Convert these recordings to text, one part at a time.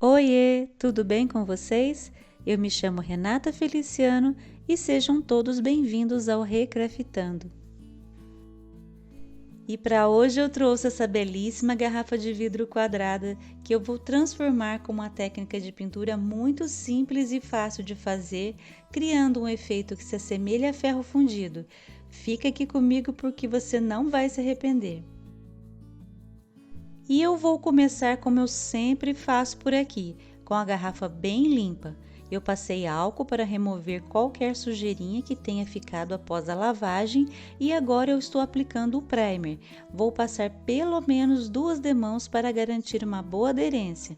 Oiê, tudo bem com vocês? Eu me chamo Renata Feliciano e sejam todos bem-vindos ao Recraftando. E para hoje eu trouxe essa belíssima garrafa de vidro quadrada que eu vou transformar com uma técnica de pintura muito simples e fácil de fazer, criando um efeito que se assemelha a ferro fundido. Fica aqui comigo porque você não vai se arrepender. E eu vou começar como eu sempre faço por aqui, com a garrafa bem limpa. Eu passei álcool para remover qualquer sujeirinha que tenha ficado após a lavagem e agora eu estou aplicando o primer. Vou passar pelo menos 2 demãos para garantir uma boa aderência.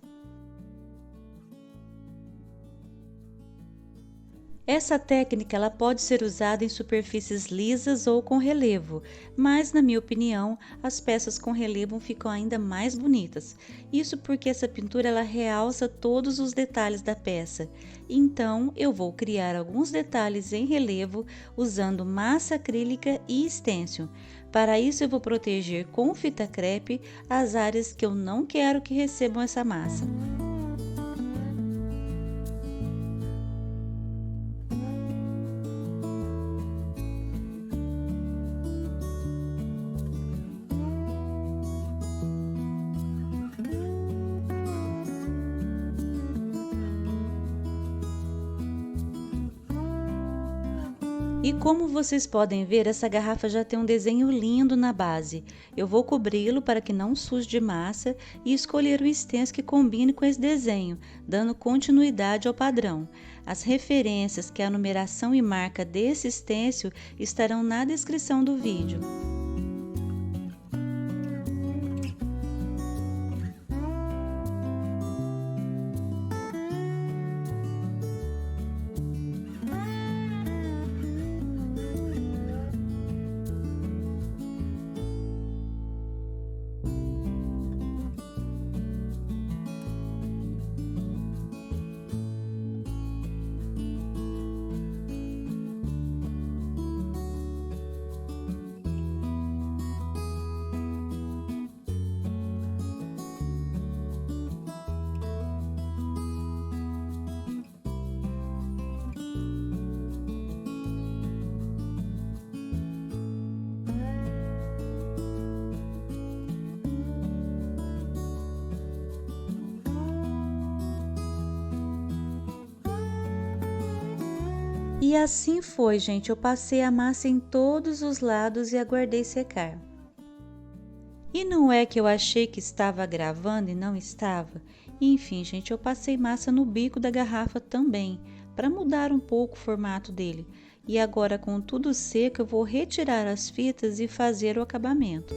Essa técnica ela pode ser usada em superfícies lisas ou com relevo, mas na minha opinião, as peças com relevo ficam ainda mais bonitas. Isso porque essa pintura ela realça todos os detalhes da peça. Então, eu vou criar alguns detalhes em relevo usando massa acrílica e stencil. Para isso, eu vou proteger com fita crepe as áreas que eu não quero que recebam essa massa. E como vocês podem ver, essa garrafa já tem um desenho lindo na base. Eu vou cobri-lo para que não suje de massa e escolher o stencil que combine com esse desenho, dando continuidade ao padrão. As referências, que é a numeração e marca desse stencil, estarão na descrição do vídeo. E assim foi, gente. Eu passei a massa em todos os lados e aguardei secar. E não é que eu achei que estava gravando e não estava? Enfim, gente, eu passei massa no bico da garrafa também, para mudar um pouco o formato dele. E agora, com tudo seco, eu vou retirar as fitas e fazer o acabamento.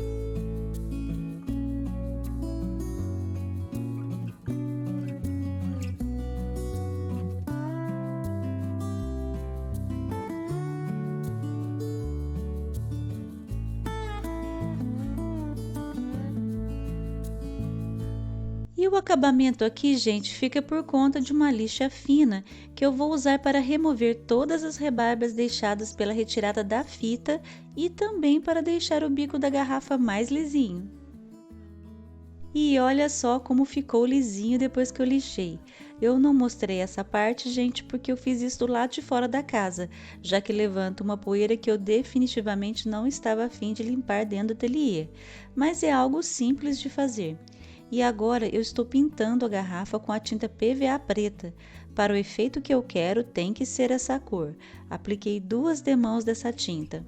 E o acabamento aqui, gente, fica por conta de uma lixa fina que eu vou usar para remover todas as rebarbas deixadas pela retirada da fita e também para deixar o bico da garrafa mais lisinho. E olha só como ficou lisinho depois que eu lixei. Eu não mostrei essa parte, gente, porque eu fiz isso do lado de fora da casa, já que levanta uma poeira que eu definitivamente não estava a fim de limpar dentro do ateliê. Mas é algo simples de fazer. E agora eu estou pintando a garrafa com a tinta PVA preta. Para o efeito que eu quero, tem que ser essa cor. Apliquei 2 demãos dessa tinta.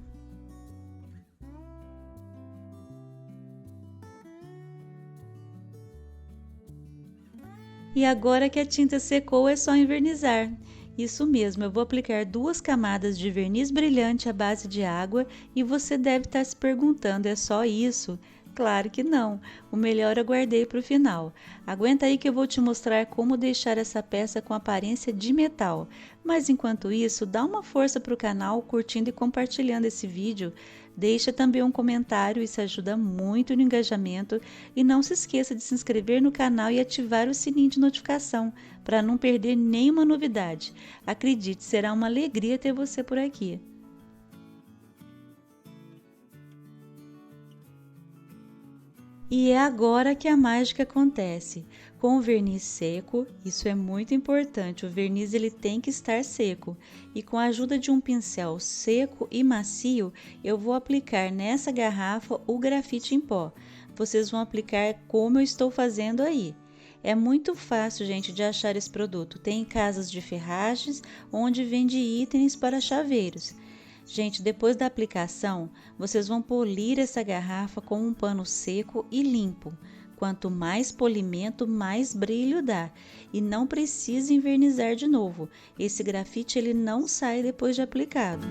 E agora que a tinta secou, é só envernizar. Isso mesmo, eu vou aplicar 2 camadas de verniz brilhante à base de água e você deve estar se perguntando, é só isso? Claro que não, o melhor eu guardei para o final. Aguenta aí que eu vou te mostrar como deixar essa peça com aparência de metal. Mas enquanto isso, dá uma força para o canal curtindo e compartilhando esse vídeo. Deixa também um comentário, isso ajuda muito no engajamento. E não se esqueça de se inscrever no canal e ativar o sininho de notificação para não perder nenhuma novidade. Acredite, será uma alegria ter você por aqui. E é agora que a mágica acontece. Com o verniz seco, isso é muito importante, o verniz ele tem que estar seco. E com a ajuda de um pincel seco e macio, eu vou aplicar nessa garrafa o grafite em pó. Vocês vão aplicar como eu estou fazendo aí. É muito fácil, gente, de achar esse produto. Tem em casas de ferragens, onde vende itens para chaveiros. Gente, depois da aplicação, vocês vão polir essa garrafa com um pano seco e limpo. Quanto mais polimento, mais brilho dá. E não precisa envernizar de novo. Esse grafite ele não sai depois de aplicado.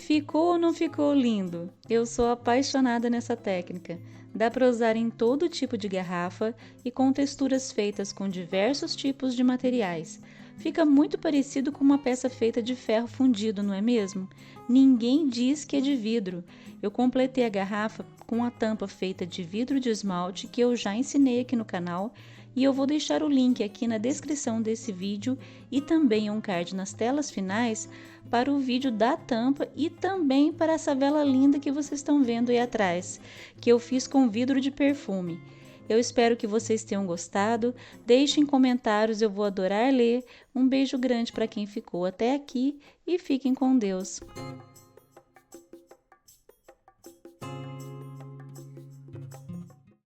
Ficou ou não ficou lindo? Eu sou apaixonada nessa técnica. Dá para usar em todo tipo de garrafa e com texturas feitas com diversos tipos de materiais. Fica muito parecido com uma peça feita de ferro fundido, não é mesmo? Ninguém diz que é de vidro. Eu completei a garrafa com a tampa feita de vidro de esmalte que eu já ensinei aqui no canal e eu vou deixar o link aqui na descrição desse vídeo e também um card nas telas finais para o vídeo da tampa e também para essa vela linda que vocês estão vendo aí atrás, que eu fiz com vidro de perfume. Eu espero que vocês tenham gostado. Deixem comentários, eu vou adorar ler. Um beijo grande para quem ficou até aqui e fiquem com Deus.